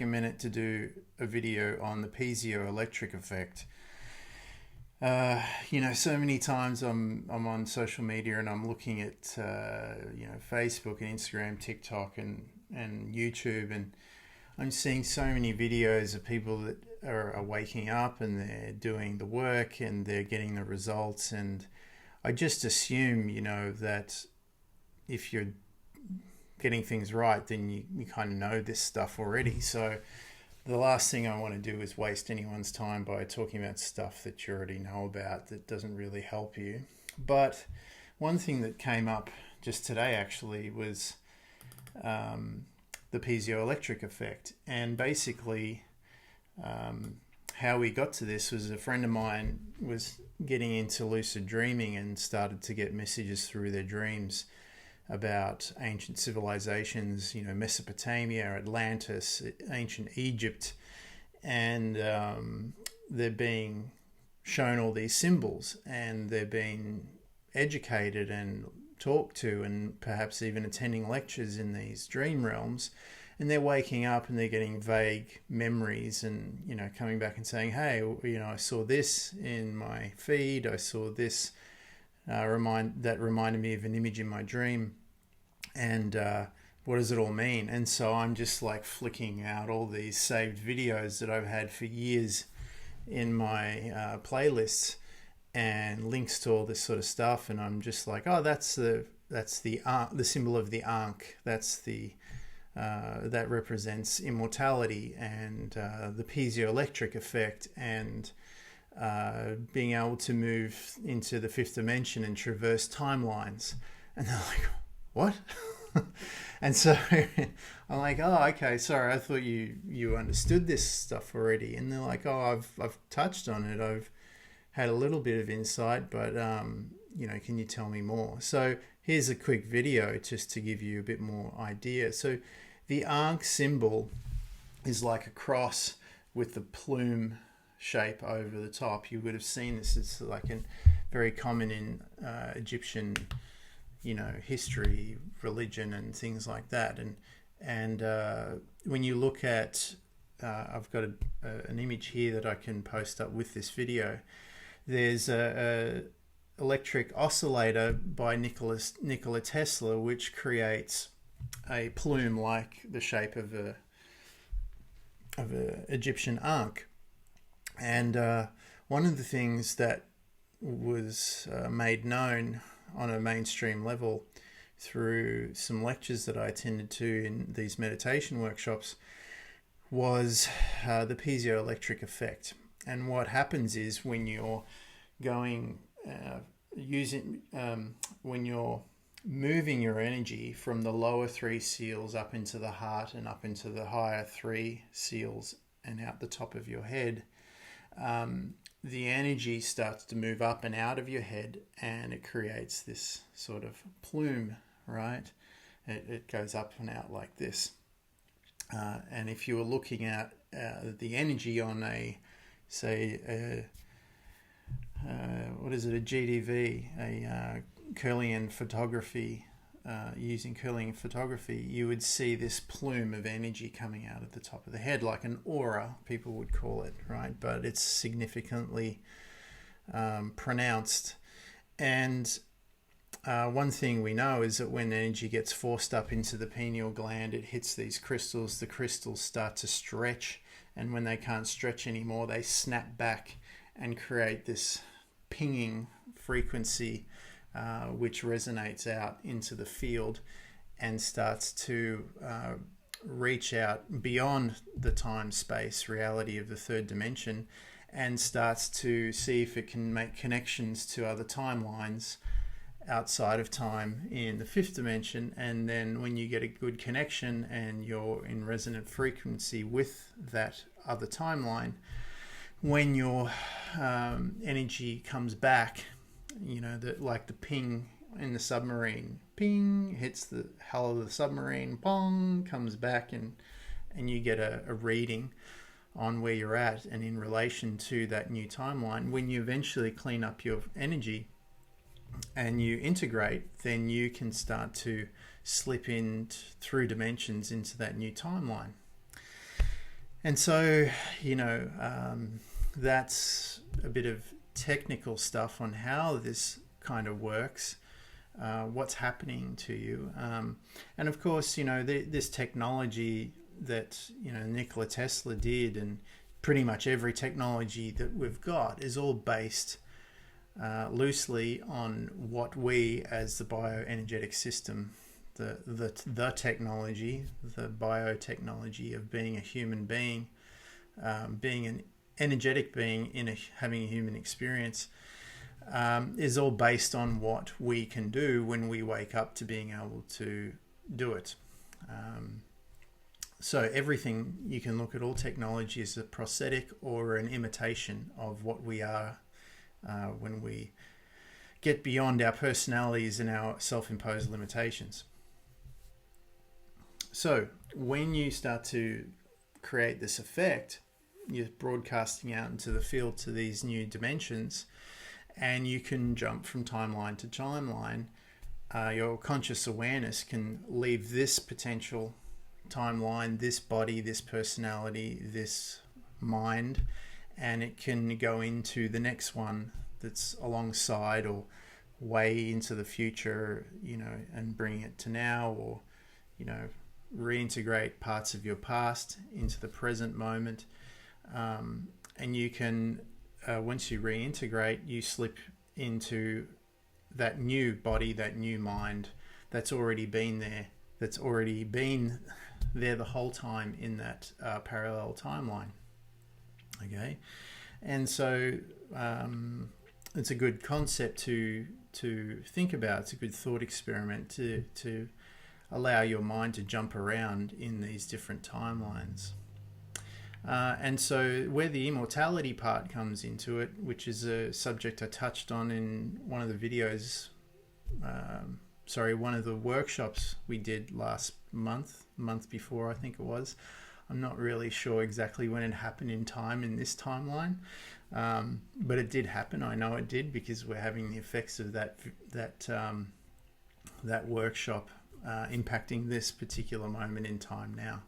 a minute to do a video on the piezoelectric effect. So many times I'm on social media and I'm looking at Facebook and Instagram, TikTok and YouTube, and I'm seeing so many videos of people that are waking up and they're doing the work and they're getting the results, and I just assume that if you're getting things right, then you kind of know this stuff already. So the last thing I want to do is waste anyone's time by talking about stuff that you already know about that doesn't really help you. But one thing that came up just today actually was the piezoelectric effect. And basically how we got to this was a friend of mine was getting into lucid dreaming and started to get messages through their dreams about ancient civilizations, Mesopotamia, Atlantis, ancient Egypt, and they're being shown all these symbols, and they're being educated and talked to, and perhaps even attending lectures in these dream realms, and they're waking up and they're getting vague memories and, coming back and saying, hey, I saw this in my feed, I saw this that reminded me of an image in my dream. And what does it all mean? And so I'm just like flicking out all these saved videos that I've had for years in my playlists and links to all this sort of stuff. And I'm just like, oh, that's the symbol of the Ankh. That's that represents immortality and the piezoelectric effect and being able to move into the fifth dimension and traverse timelines. And they're like, what? And so I'm like, oh, okay, sorry, I thought you understood this stuff already. And they're like, oh, I've touched on it, I've had a little bit of insight, but can you tell me more? So here's a quick video just to give you a bit more idea. So the Ankh symbol is like a cross with the plume shape over the top. You would have seen this. It's like very common in Egyptian history, religion, and things like that. And when you look at, I've got an image here that I can post up with this video. There's a electric oscillator by Nikola Tesla, which creates a plume like the shape of a Egyptian Ankh. And one of the things that was made known on a mainstream level through some lectures that I attended to in these meditation workshops was the piezoelectric effect. And what happens is when you're when you're moving your energy from the lower three seals up into the heart and up into the higher three seals and out the top of your head, the energy starts to move up and out of your head, and it creates this sort of plume, right? It goes up and out like this. And if you were looking at the energy on a GDV, a Kirlian photography, using Kirlian photography, you would see this plume of energy coming out of the top of the head, like an aura, people would call it, right? But it's significantly pronounced. And one thing we know is that when energy gets forced up into the pineal gland, it hits these crystals. The crystals start to stretch, and when they can't stretch anymore, they snap back and create this pinging frequency, which resonates out into the field and starts to reach out beyond the time-space reality of the third dimension, and starts to see if it can make connections to other timelines outside of time in the fifth dimension. And then when you get a good connection and you're in resonant frequency with that other timeline, when your energy comes back, like the ping in the submarine, ping hits the hull of the submarine, pong, comes back, and you get a reading on where you're at and in relation to that new timeline. When you eventually clean up your energy and you integrate, then you can start to slip in through dimensions into that new timeline. And so, you know, that's a bit of technical stuff on how this kind of works, what's happening to you. And of course, you know, this technology that, you know, Nikola Tesla did, and pretty much every technology that we've got, is all based loosely on what we as the bioenergetic system, the technology, the biotechnology of being a human being, being an energetic being having a human experience, is all based on what we can do when we wake up to being able to do it. So everything, you can look at all technology as a prosthetic or an imitation of what we are when we get beyond our personalities and our self-imposed limitations. So when you start to create this effect, you're broadcasting out into the field to these new dimensions, and you can jump from timeline to timeline. Your conscious awareness can leave this potential timeline, this body, this personality, this mind, and it can go into the next one that's alongside or way into the future, you know, and bring it to now, or, you know, reintegrate parts of your past into the present moment. And you can, once you reintegrate, you slip into that new body, that new mind that's already been there, that's already been there the whole time in that parallel timeline. Okay, and so it's a good concept to think about. It's a good thought experiment to allow your mind to jump around in these different timelines. And so where the immortality part comes into it, which is a subject I touched on in one of the videos, one of the workshops we did last month before, I think it was. I'm not really sure exactly when it happened in time in this timeline, but it did happen. I know it did, because we're having the effects of that workshop impacting this particular moment in time now.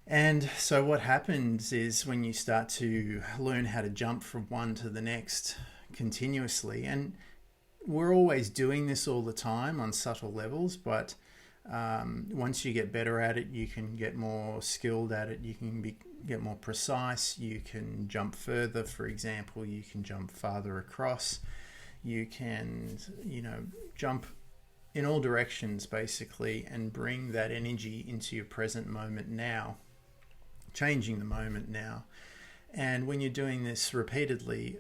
And so what happens is, when you start to learn how to jump from one to the next continuously, and we're always doing this all the time on subtle levels, but once you get better at it, you can get more skilled at it, you can get more precise, you can jump further. For example, you can jump farther across, you can, you know, jump in all directions basically, and bring that energy into your present moment now, changing the moment now. And when you're doing this repeatedly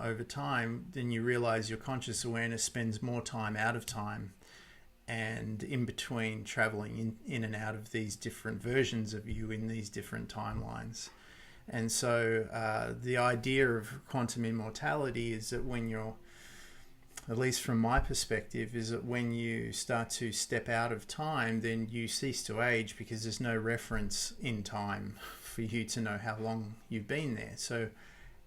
over time, then you realize your conscious awareness spends more time out of time and in between, traveling in and out of these different versions of you in these different timelines. And so the idea of quantum immortality is that when you're, at least from my perspective, is that when you start to step out of time, then you cease to age, because there's no reference in time for you to know how long you've been there. So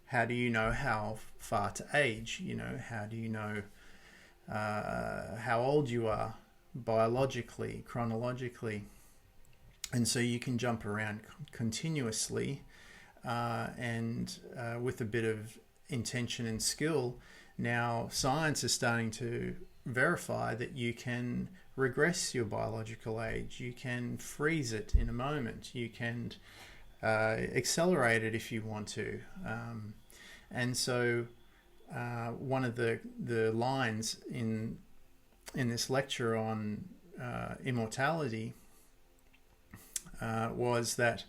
how do you know how far to age? You know, how do you know how old you are biologically, chronologically? And so you can jump around continuously, and with a bit of intention and skill. Now, science is starting to verify that you can regress your biological age. You can freeze it in a moment. You can accelerate it if you want to. And so one of the lines in this lecture on immortality was that,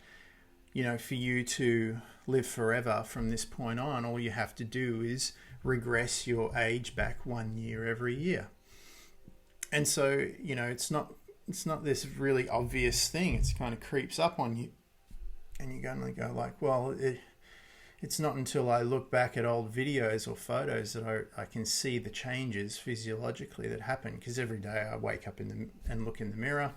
you know, for you to live forever from this point on, all you have to do is regress your age back 1 year every year. And so, you know, it's not this really obvious thing. It's kind of creeps up on you, and you're going to go like, well, it's not until I look back at old videos or photos that I can see the changes physiologically that happen. Because every day I wake up and look in the mirror,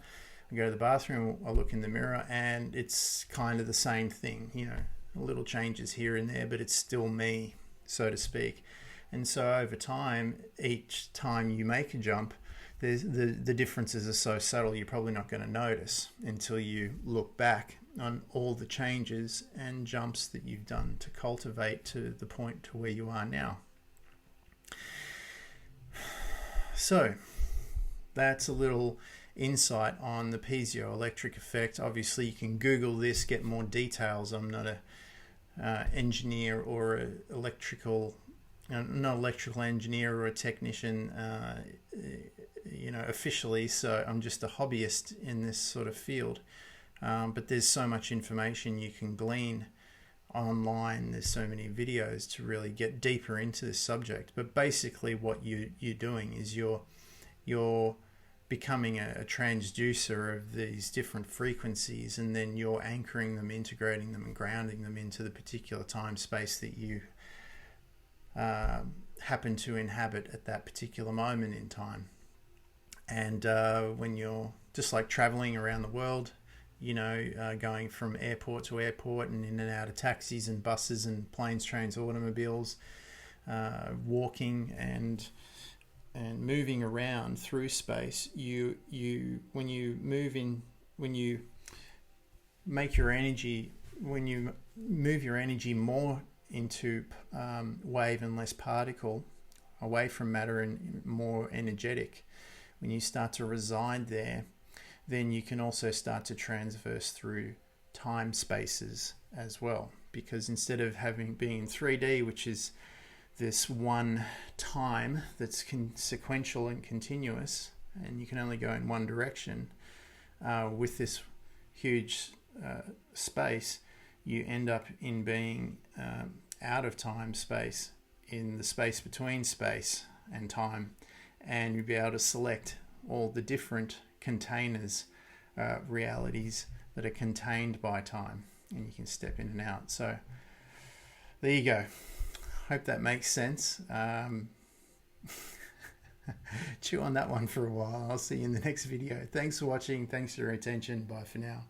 I go to the bathroom, I look in the mirror, and it's kind of the same thing, you know, little changes here and there, but it's still me, so to speak. And so over time, each time you make a jump, the differences are so subtle, you're probably not going to notice until you look back on all the changes and jumps that you've done to cultivate to the point to where you are now. So that's a little insight on the piezoelectric effect. Obviously you can Google this, get more details. I'm not a engineer or a electrical engineer or a technician officially, so I'm just a hobbyist in this sort of field, but there's so much information you can glean online. There's so many videos to really get deeper into this subject. But basically what you're doing is you're becoming a transducer of these different frequencies, and then you're anchoring them, integrating them, and grounding them into the particular time space that you happen to inhabit at that particular moment in time. And when you're just like traveling around the world, going from airport to airport and in and out of taxis and buses and planes, trains, automobiles, walking and moving around through space, when you move your energy more into wave and less particle, away from matter and more energetic, when you start to reside there, then you can also start to transverse through time spaces as well. Because instead of being in 3D, which is this one time that's sequential and continuous, and you can only go in one direction, with this huge space, you end up in being out of time space, in the space between space and time, and you'll be able to select all the different containers, realities that are contained by time, and you can step in and out. So there you go. Hope that makes sense. Chew on that one for a while. I'll see you in the next video. Thanks for watching. Thanks for your attention. Bye for now.